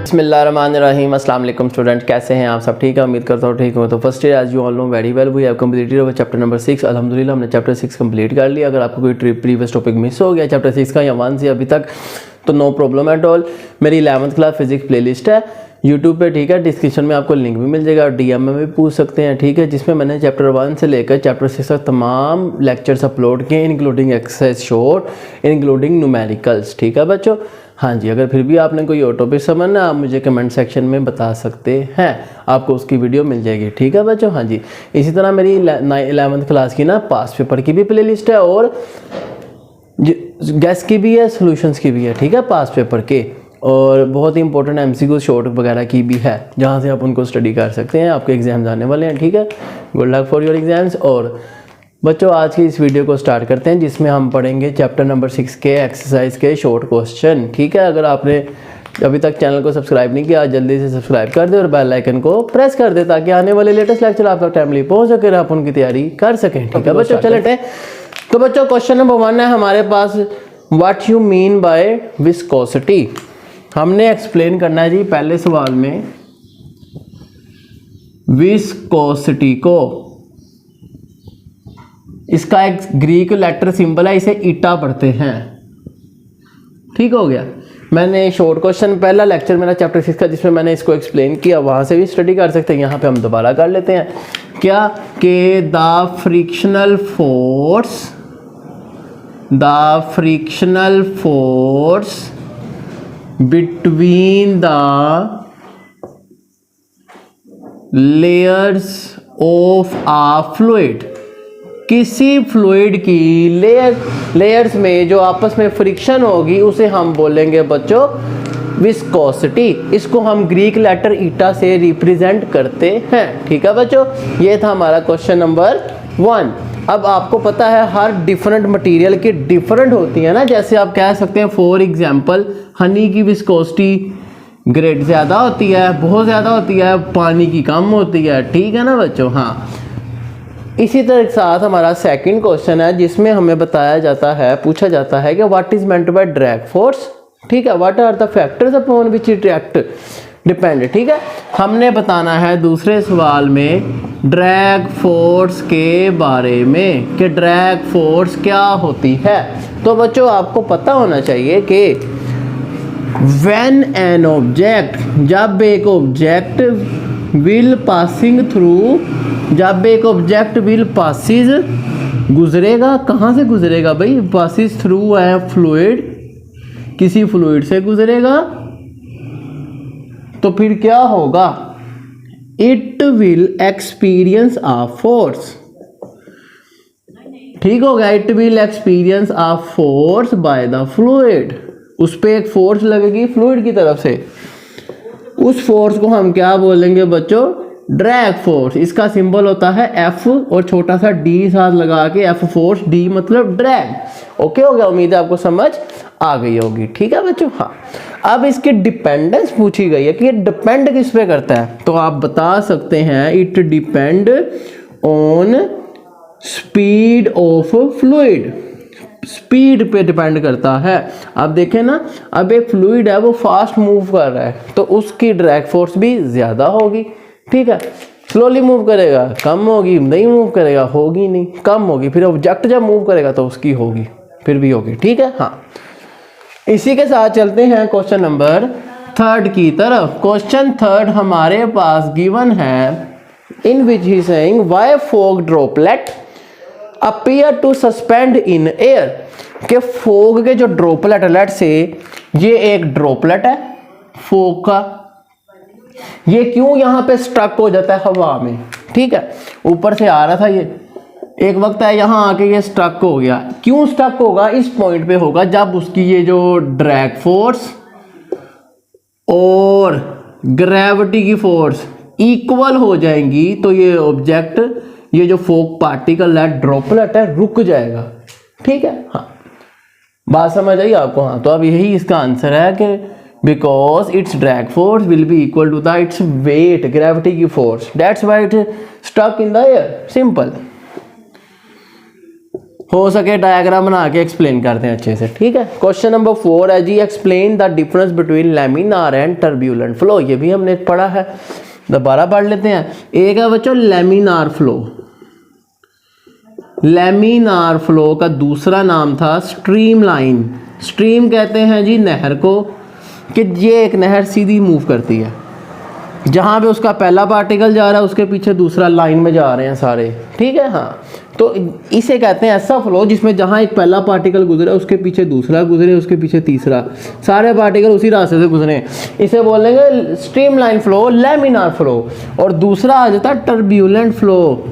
बिस्मिल्लाहिर्रहमानिर्रहीम। अस्सलाम वालेकुम स्टूडेंट, कैसे हैं आप सब? ठीक है, उम्मीद करता हूँ ठीक हो। तो first year as you all know very well we have completed our chapter number 6। अल्हम्दुलिल्लाह हमने चैप्टर 6 कंप्लीट कर लिया। अगर आपको कोई प्रीवियस टॉपिक मिस हो गया चैप्टर 6 का या 1 से अभी तक, तो नो प्रॉब्लम एट ऑल। मेरी 11th क्लास फिजिक्स प्लेलिस्ट है यूट्यूब पे, ठीक है। डिस्क्रिप्शन में आपको लिंक भी मिल जाएगा और डीएम में भी पूछ सकते हैं, ठीक है। जिसमें मैंने चैप्टर 1 से लेकर चैप्टर 6 तक तमाम लेक्चर्स अपलोड किए, including exercise short, including numericals, ठीक है बच्चों। हाँ जी, अगर फिर भी आपने कोई और टॉपिक समझना आप मुझे कमेंट सेक्शन में बता सकते हैं, आपको उसकी वीडियो मिल जाएगी, ठीक है बच्चों। हाँ जी, इसी तरह मेरी 11th क्लास की ना पास पेपर की भी प्लेलिस्ट है और गैस की भी है, सॉल्यूशंस की भी है, ठीक है, पास पेपर के। और बहुत ही इंपॉर्टेंट एमसीक्यू शॉर्ट वगैरह की भी है, जहाँ से आप उनको स्टडी कर सकते हैं। आपके एग्जाम्स आने वाले हैं, ठीक है। Good luck for your exams. और बच्चों आज की इस वीडियो को स्टार्ट करते हैं, जिसमें हम पढ़ेंगे चैप्टर नंबर 6 के एक्सरसाइज के शॉर्ट क्वेश्चन, ठीक है। अगर आपने अभी तक चैनल को सब्सक्राइब नहीं किया, जल्दी से सब्सक्राइब कर दे और बेल आइकन को प्रेस कर दे, ताकि आने वाले लेटेस्ट लेक्चर आप तक टाइमली पहुंच सके और आप उनकी तैयारी कर सकें, ठीक है बच्चों। चलते तो बच्चों क्वेश्चन नंबर 1 है हमारे पास, what you mean by viscosity. हमने एक्सप्लेन करना है जी पहले सवाल में विस्कोसिटी को। इसका एक ग्रीक लेटर सिंबल है, इसे ईटा पढ़ते हैं, ठीक हो गया। मैंने शॉर्ट क्वेश्चन पहला लेक्चर मेरा चैप्टर 6 का जिसमें मैंने इसको एक्सप्लेन किया, वहां से भी स्टडी कर सकते हैं। यहाँ पे हम दोबारा कर लेते हैं क्या कि the frictional force between the layers of a fluid, किसी फ्लूइड की लेयर्स में जो आपस में फ्रिक्शन होगी उसे हम बोलेंगे बच्चों विस्कोसिटी। इसको हम ग्रीक लेटर ईटा से रिप्रेजेंट करते हैं, ठीक है बच्चों। ये था हमारा क्वेश्चन नंबर 1। अब आपको पता है हर डिफरेंट मटेरियल की डिफरेंट होती है ना, जैसे आप कह सकते हैं फॉर एग्जांपल हनी की विस्कोसिटी ग्रेड ज़्यादा होती है, बहुत ज़्यादा होती है, पानी की कम होती है, ठीक है ना बच्चों। हाँ, इसी तरह के साथ हमारा सेकंड क्वेश्चन है जिसमें हमें बताया जाता है, पूछा जाता है कि what is meant by drag force, ठीक है। What are the factors upon which it depend, ठीक है। हमने बताना है दूसरे सवाल में ड्रैग फोर्स के बारे में कि ड्रैग फोर्स क्या होती है। तो बच्चों आपको पता होना चाहिए कि व्हेन एन ऑब्जेक्ट, जब एक ऑब्जेक्ट विल पासिंग थ्रू, जब एक ऑब्जेक्ट विल पासिस गुजरेगा, कहाँ से गुजरेगा भाई, पासिस थ्रू है फ्लूइड, किसी फ्लूइड से गुजरेगा, तो फिर क्या होगा, it will experience a force, ठीक हो गया। It will experience a force by the fluid, उस पर एक फोर्स लगेगी फ्लूइड की तरफ से, उस फोर्स को हम क्या बोलेंगे बच्चों, ड्रैग फोर्स। इसका सिंबल होता है F और छोटा सा D साथ लगा के F फोर्स, D मतलब ड्रैग। ओके हो गया, उम्मीद है आपको समझ आ गई होगी, ठीक है बच्चों। हाँ, अब इसकी डिपेंडेंस पूछी गई है कि ये डिपेंड किस पे करता है, तो आप बता सकते हैं it depend on speed of fluid, speed पे डिपेंड करता है। अब देखें ना, अब एक फ्लूइड है वो फास्ट मूव कर रहा है तो उसकी ड्रैग फोर्स भी ज्यादा होगी, ठीक है। स्लोली मूव करेगा कम होगी, नहीं मूव करेगा होगी नहीं, कम होगी। फिर ऑब्जेक्ट जब मूव करेगा तो उसकी होगी, फिर भी होगी, ठीक है। हाँ, इसी के साथ चलते हैं क्वेश्चन नंबर 3 की तरफ। क्वेश्चन 3 हमारे पास गिवन है, in which he saying why fog droplet appear to suspend in air, के फॉग के जो ड्रॉपलेट, लेट से ये एक ड्रॉपलेट है फॉग का, ये क्यों यहाँ पे स्ट्रक हो जाता है हवा में, ठीक है। ऊपर से आ रहा था ये, एक वक्त है यहाँ आके ये स्ट्रक हो गया। क्यों स्ट्रक होगा, इस पॉइंट पे होगा जब उसकी ये जो ड्रैग फोर्स और ग्रेविटी की फोर्स इक्वल हो जाएंगी, तो ये ऑब्जेक्ट, ये जो फॉग पार्टिकल है, ड्रॉपलेट है, रुक जाएगा, ठीक है। हाँ, बात समझ आई आपको। हाँ, तो अब यही इसका आंसर है कि because its drag force will be equal to its weight, gravity की force, that's why it stuck in the air, simple। हो सके डायग्राम बना के एक्सप्लेन करते हैं अच्छे से, ठीक है। क्वेश्चन नंबर 4 है जी, explain the difference between laminar and turbulent flow. ये भी हमने पढ़ा है, दोबारा पढ़ लेते हैं। एक है बच्चों लैमिनार फ्लो, लैमिनार फ्लो का दूसरा नाम था स्ट्रीमलाइन। स्ट्रीम कहते हैं जी नहर को, कि ये एक नहर सीधी मूव करती है, जहाँ पे उसका पहला पार्टिकल जा रहा है उसके पीछे दूसरा लाइन में जा रहे हैं सारे, ठीक है। हाँ, तो इसे कहते हैं ऐसा फ्लो जिसमें जहाँ एक पहला पार्टिकल गुजरे उसके पीछे दूसरा गुजरे, उसके पीछे तीसरा, सारे पार्टिकल उसी रास्ते से गुजरे, इसे बोलेंगे स्ट्रीमलाइन फ्लो, लैमिनार फ्लो। और दूसरा आ जाता है टर्ब्यूलेंट फ्लो।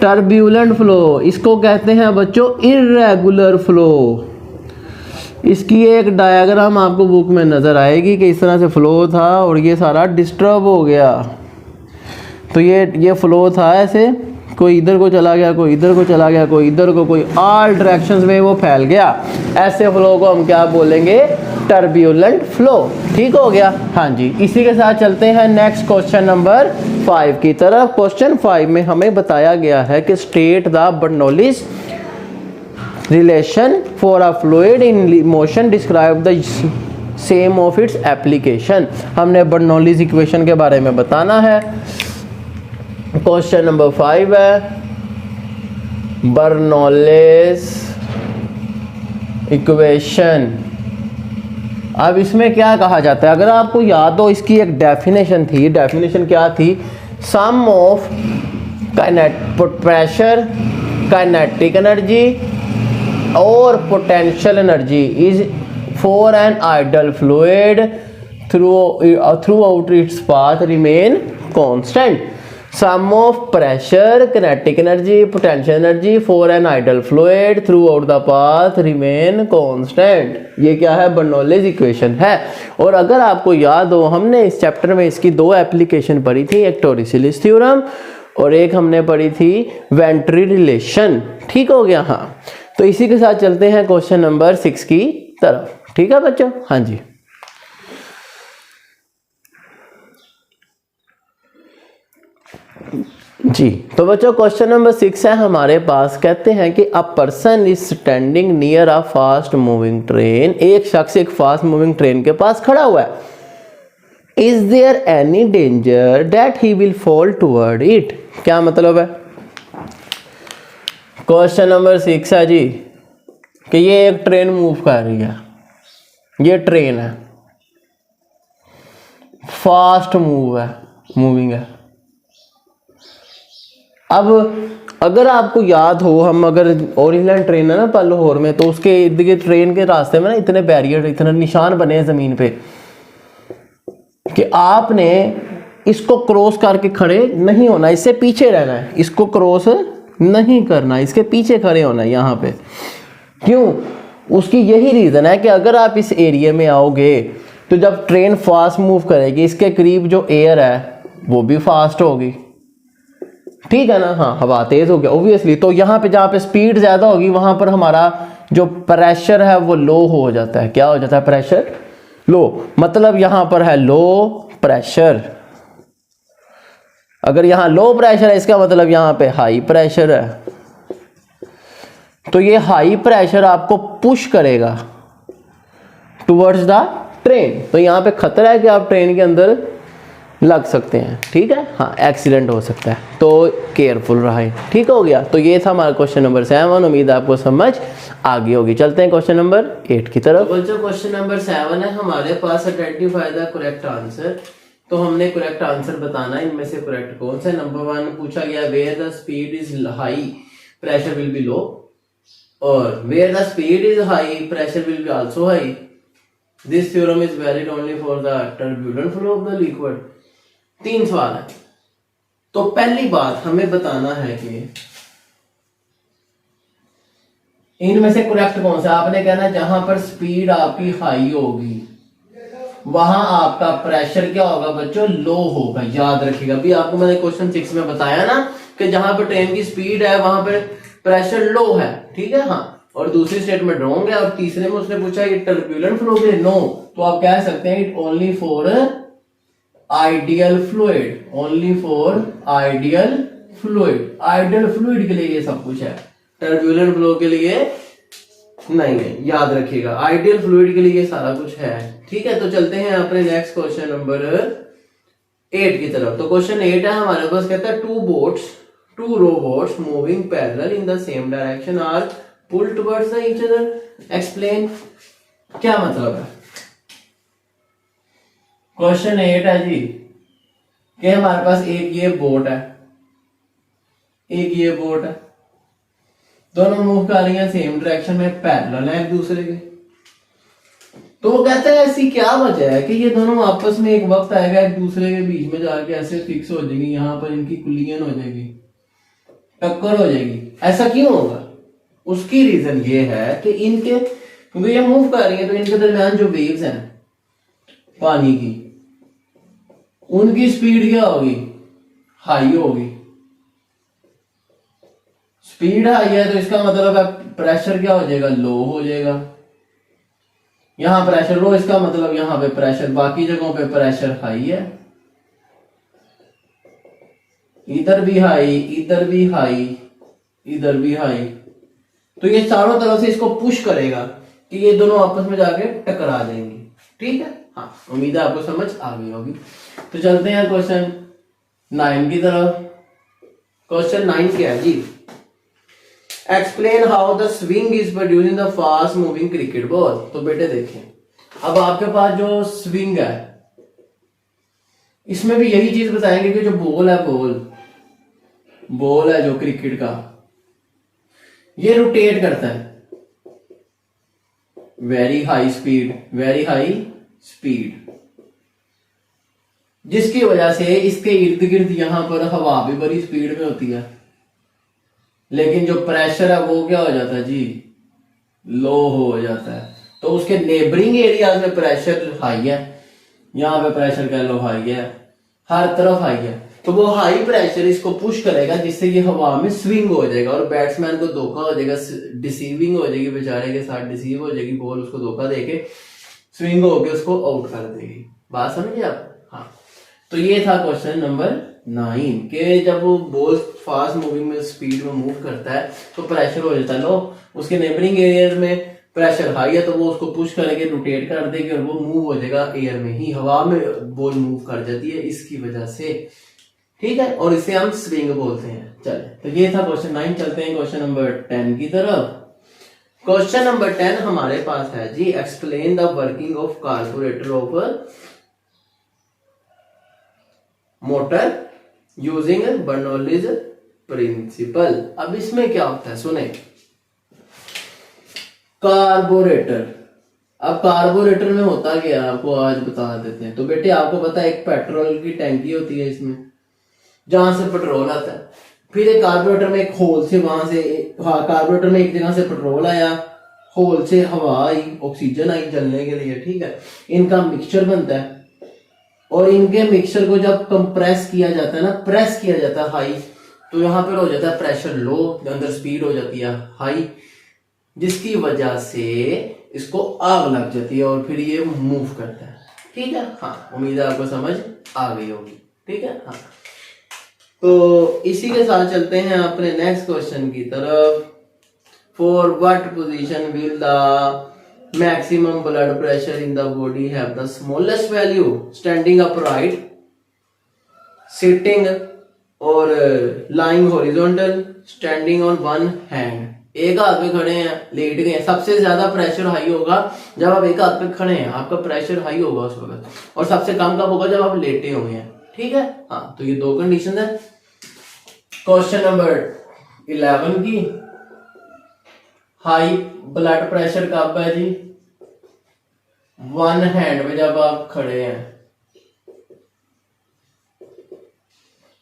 टर्ब्यूलेंट फ्लो इसको कहते हैं बच्चों इर्रेगुलर फ्लो। इसकी एक डायग्राम आपको बुक में नज़र आएगी कि इस तरह से फ्लो था और ये सारा डिस्टर्ब हो गया। तो ये फ्लो था ऐसे, कोई इधर को चला गया, कोई इधर को चला गया, कोई इधर को, कोई ऑल डायरेक्शंस में वो फैल गया। ऐसे फ्लो को हम क्या बोलेंगे? Turbulent flow. ठीक हो गया। हाँ जी, इसी के साथ चलते हैं नेक्स्ट क्वेश्चन नंबर 5 की तरफ। क्वेश्चन 5 में हमें बताया गया है कि state the Bernoulli's relation for a fluid in motion describe the same of its application। हमने बर्नौलीज इक्वेशन के बारे में बताना है। क्वेश्चन नंबर 5 है बर्नौलीज इक्वेशन। अब इसमें क्या कहा जाता है, अगर आपको याद हो इसकी एक डेफिनेशन थी। डेफिनेशन क्या थी? Sum of pressure, kinetic energy और potential energy is for an ideal fluid throughout its path remain constant. Sum of pressure, kinetic energy, potential energy for an ideal fluid throughout the path remain constant. ये क्या है? Bernoulli's equation है। और अगर आपको याद हो, हमने इस चैप्टर में इसकी 2 एप्लीकेशन पढ़ी थी, एक टॉरिसेलिस थ्योरम और एक हमने पढ़ी थी वेंट्री रिलेशन। ठीक हो गया। हाँ, तो इसी के साथ चलते हैं क्वेश्चन नंबर 6 की तरफ। ठीक है बच्चों? हाँ जी, जी तो बच्चों क्वेश्चन नंबर 6 है हमारे पास। कहते हैं कि a person is standing near a fast moving train. एक शख्स एक फास्ट मूविंग ट्रेन के पास खड़ा हुआ है। Is there any danger that he will fall toward it? क्या मतलब है? क्वेश्चन नंबर 6 है जी कि ये एक ट्रेन मूव कर रही है, ये ट्रेन है, फास्ट मूविंग है। अब अगर आपको याद हो, हम अगर ओरिजिनल ट्रेन है ना लाहौर में, तो उसके इर्द गिर्द ट्रेन के रास्ते में ना इतने बैरियर, इतने निशान बने हैं जमीन पे कि आपने इसको क्रॉस करके खड़े नहीं होना, इससे पीछे रहना है, इसको क्रॉस नहीं करना, इसके पीछे खड़े होना है यहाँ पे। क्यों? उसकी यही रीज़न है कि अगर आप इस एरिया में आओगे तो जब ट्रेन फास्ट मूव करेगी, इसके करीब जो एयर है वो भी फास्ट होगी। ठीक है ना? हाँ, हवा तेज हो गया ओब्वियसली, तो यहाँ पे जहाँ पे स्पीड ज़्यादा होगी वहाँ पर हमारा जो प्रेशर है वो लो हो जाता है। क्या हो जाता है? Pressure low. मतलब यहाँ पर है लो प्रेशर। अगर यहाँ लो प्रेशर है, इसका मतलब यहाँ पे हाई प्रेशर है। तो ये हाई प्रेशर आपको पुश करेगा टुवर्ड्स द ट्रेन। तो यहाँ पे खतरा है कि आप ट्रेन के अंदर लग सकते हैं। ठीक है? हाँ, एक्सीडेंट हो सकता है, तो केयरफुल रहे। ठीक हो गया। तो ये था हमारा क्वेश्चन नंबर 7। उम्मीद है आपको समझ आ गई होगी। चलते हैं क्वेश्चन नंबर 8 की तरफ। बच्चों क्वेश्चन नंबर 7 है हमारे पास, आइडेंटिफाई द करेक्ट आंसर। तो हमने करेक्ट आंसर बताना है, इनमें से करेक्ट कौन सा। नंबर 1 पूछा गया where the speed is high pressure will be low, और where the speed is high pressure will be also high. This theorem is valid only for the turbulent flow of the liquid. 3 सवाल है। तो पहली बात हमें बताना है कि इनमें से करेक्ट कौन सा। आपने कहना जहां पर स्पीड आपकी हाई होगी वहां आपका प्रेशर क्या होगा बच्चों? लो होगा। याद रखिएगा, अभी आपको मैंने क्वेश्चन 6 में बताया ना कि जहां पर ट्रेन की स्पीड है वहां पर प्रेशर लो है। ठीक है? हाँ, और दूसरी स्टेटमेंट रॉन्ग है। और तीसरे में उसने पूछा ये टर्बुलेंट फ्लो के नो, तो आप कह सकते हैं it only for ideal fluid. Only for ideal fluid. Ideal fluid के लिए ये सब कुछ है। टर्बुलेंट फ्लो के लिए नहीं है, याद रखिएगा। आइडियल फ्लूइड के लिए ये सारा कुछ है, ठीक है। तो चलते हैं अपने नेक्स्ट क्वेश्चन नंबर 8 की तरफ। तो क्वेश्चन 8 है हमारे पास, कहता है two row boats moving parallel in the same direction are pull towards each other, explain. क्या मतलब है? क्वेश्चन 8 है जी कि हमारे पास एक ये बोट है, एक ये बोट है, दोनों मूव कर रही हैं सेम डायरेक्शन में, पैरेलल है एक दूसरे के। तो वो कहते हैं ऐसी क्या वजह है कि ये दोनों आपस में एक वक्त आएगा एक दूसरे के बीच में जाके ऐसे फिक्स हो जाएगी, यहां पर इनकी कुलियन हो जाएगी, टक्कर हो जाएगी। ऐसा क्यों होगा? उसकी रीजन ये है कि इनके, क्योंकि ये मूव कर रही है तो इनके दरमियान जो वेव्स हैं पानी की, उनकी स्पीड क्या होगी? हाई होगी। स्पीड हाई है तो इसका मतलब है प्रेशर क्या हो जाएगा? लो हो जाएगा। यहां प्रेशर लो, इसका मतलब यहां पे प्रेशर, बाकी जगहों पे प्रेशर हाई है। इधर भी हाई, इधर भी हाई, इधर भी हाई। तो ये चारों तरफ से इसको पुश करेगा कि ये दोनों आपस में जाके टकरा जाएंगी, ठीक है। हाँ, उम्मीद है आपको समझ आ गई होगी। तो चलते हैं क्वेश्चन 9 की तरफ। क्वेश्चन 9 क्या है जी? Explain how the swing is produce in the fast moving cricket ball. तो बेटे देखें, अब आपके पास जो स्विंग है इसमें भी यही चीज बताएंगे कि जो बॉल है, बॉल है जो क्रिकेट का, ये रोटेट करता है वेरी हाई स्पीड, जिसकी वजह से इसके इर्द गिर्द यहां पर हवा भी बड़ी स्पीड में होती है, लेकिन जो प्रेशर है वो क्या हो जाता है जी? लो हो जाता है। तो उसके नेबरिंग एरियाज में प्रेशर हाई है, यहां पे प्रेशर कह लो हाई है, हर तरफ हाई है। तो वो हाई प्रेशर इसको पुश करेगा जिससे ये हवा में स्विंग हो जाएगा और बैट्समैन को धोखा हो जाएगा, डिसीविंग हो जाएगी, बेचारे के साथ डिसीव हो जाएगी, बॉल उसको धोखा देके स्विंग होके उसको आउट कर देगी। बात समझिए आप? हाँ, तो ये था क्वेश्चन नंबर 9 के जब वो बॉल फास्ट मूविंग में स्पीड में मूव करता है तो प्रेशर हो जाता है लो, उसके नेबरिंग एरिया में प्रेशर हाई है तो वो उसको पुश करेंगे, रोटेट कर देगी और वो मूव हो जाएगा एयर में ही, हवा में बॉल मूव कर जाती है इसकी वजह से, ठीक है। और इसे हम स्विंग बोलते हैं। चले, तो ये था क्वेश्चन 9। चलते हैं क्वेश्चन नंबर 10 की तरफ। क्वेश्चन नंबर 10 हमारे पास है जी, explain the working of carburettor of motor using Bernoulli's principle. अब इसमें क्या होता है सुने, कार्बोरेटर। अब कार्बोरेटर में होता क्या है आपको आज बता देते हैं। तो बेटे आपको पता है एक पेट्रोल की टैंकी होती है इसमें, जहां से पेट्रोल आता है, फिर एक कार्बोरेटर में एक होल से, वहां से कार्बोरेटर में एक जगह से पेट्रोल आया, होल से हवा आई, ऑक्सीजन आई जलने के लिए, ठीक है। इनका मिक्सचर बनता है और इनके मिक्सचर को जब कंप्रेस किया जाता है ना, प्रेस किया जाता है हाई, तो यहाँ पर हो जाता है प्रेशर लो, अंदर स्पीड हो जाती है हाई, जिसकी वजह से इसको आग लग जाती है और फिर ये मूव करता है, ठीक है। हाँ, उम्मीद है आपको समझ आ गई होगी, ठीक है। हाँ, तो इसी के साथ चलते हैं अपने नेक्स्ट क्वेश्चन की तरफ। For what position will the maximum blood pressure in the body have the smallest value? Standing upright, sitting or lying horizontal, standing on one hand। एक हाथ पे खड़े हैं, लेट गए हैं, सबसे ज्यादा प्रेशर हाई होगा जब आप एक हाथ पे खड़े हैं, आपका प्रेशर हाई होगा उस वक्त, और सबसे कम कब होगा जब आप लेटे हुए हैं, ठीक है। हाँ, तो ये दो कंडीशन है। क्वेश्चन नंबर 11 की, हाई ब्लड प्रेशर कब है जी? वन हैंड में जब आप खड़े हैं,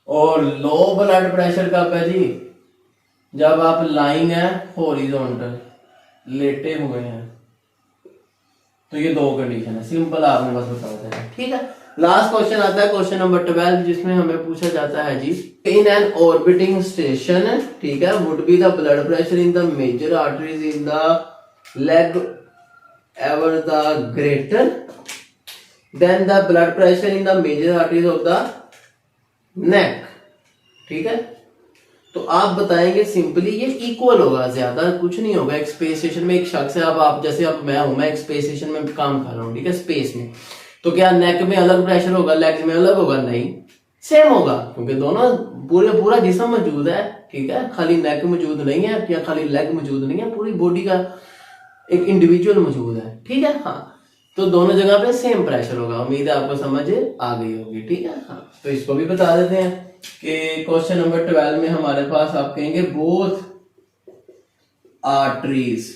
और लो ब्लड प्रेशर कब है जी? जब आप लाइंग है हॉरिजॉन्टल, लेटे हुए हैं। तो ये दो कंडीशन है, सिंपल आपने बस बता देना, ठीक है। लास्ट क्वेश्चन आता है क्वेश्चन नंबर 12, जिसमें हमें पूछा जाता है जी, इन एन ऑर्बिटिंग स्टेशन, ठीक है, would be the blood pressure in the major arteries in the leg ever the greater than the blood pressure in the major arteries of the neck, ठीक है। तो आप बताएंगे सिंपली ये equal होगा, ज्यादा कुछ नहीं होगा। एक स्पेस स्टेशन में एक शख्स है, अब आप जैसे अब मैं हूं, मैं एक स्पेस स्टेशन में काम कर रहा हूँ, ठीक है, स्पेस में, तो क्या नेक में अलग प्रेशर होगा, लेग्स में अलग होगा? नहीं, सेम होगा, क्योंकि दोनों पूरा जिस्म मौजूद है, ठीक है, खाली नेक मौजूद नहीं है या खाली लेग मौजूद नहीं है, पूरी बॉडी का एक इंडिविजुअल मौजूद है, ठीक है। हाँ, तो दोनों जगह पे सेम प्रेशर होगा। उम्मीद है आपको समझ आ गई होगी, ठीक है। हाँ, तो इसको भी बता देते हैं कि क्वेश्चन नंबर 12 में हमारे पास आप कहेंगे both arteries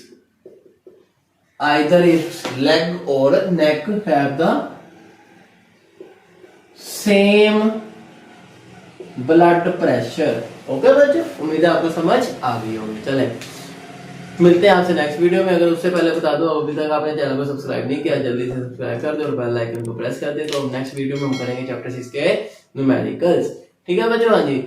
either its leg और neck have the same blood pressure. Okay बच्चों, उम्मीद है आपको समझ आ गई होगी। चले मिलते हैं आपसे नेक्स्ट वीडियो में। अगर उससे पहले बता दो, अभी तक आपने चैनल को सब्सक्राइब नहीं किया, जल्दी से सब्सक्राइब कर दो और बेल आइकन को प्रेस कर दे। तो नेक्स्ट वीडियो में हम करेंगे चैप्टर 6 के न्यूमेरिकल्स, ठीक है बच्चों। हाँ जी,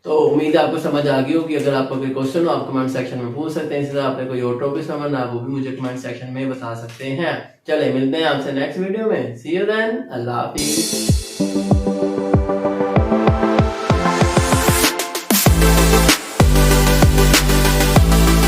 तो उम्मीद है आपको समझ आ गई होगी। अगर आपका कोई क्वेश्चन हो आप कमेंट सेक्शन में पूछ सकते हैं। इसी तरह आपने कोई और टॉपिक समझना है वो भी मुझे कमेंट सेक्शन में बता सकते हैं। चले मिलते हैं आपसे नेक्स्ट वीडियो में। सी यू देन, अल्लाह हाफिज।